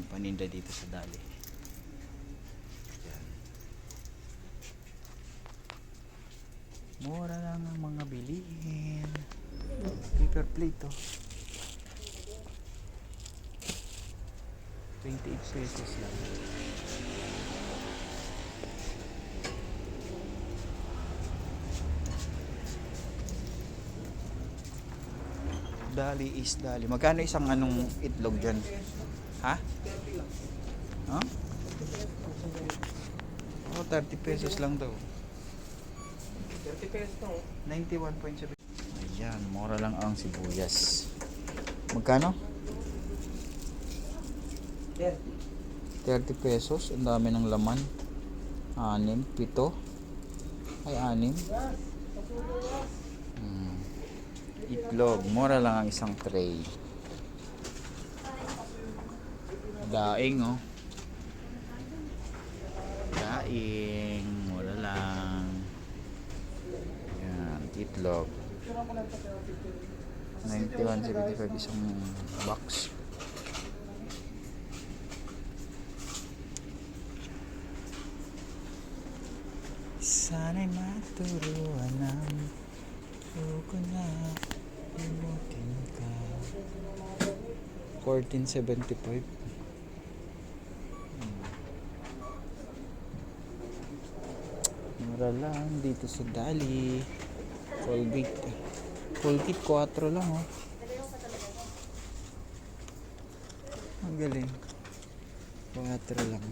paninda dito sa Dali. Yan. Mura lang ang mga bilihin. Paper plate to. 28 pesos lang. Dali is Dali. Magkano isang anong itlog dyan? Ha? Huh? Oh, 30 pesos lang daw. 30 pesos to. 91.7. Ayan, mura lang ang sibuyas. Magkano? 30 pesos. Ang dami ng laman. 6, 7. Ay, 6. Itlog, mura lang ang isang tray. Daing, oh. Daing, mura lang. Yan, itlog. 91.75 isang box. Sana'y maturuan ng ko na imutin ka. 14.75. Mura lang dito sa Dali. Colgate 4 lang, oh. Ang galing, 4 lang.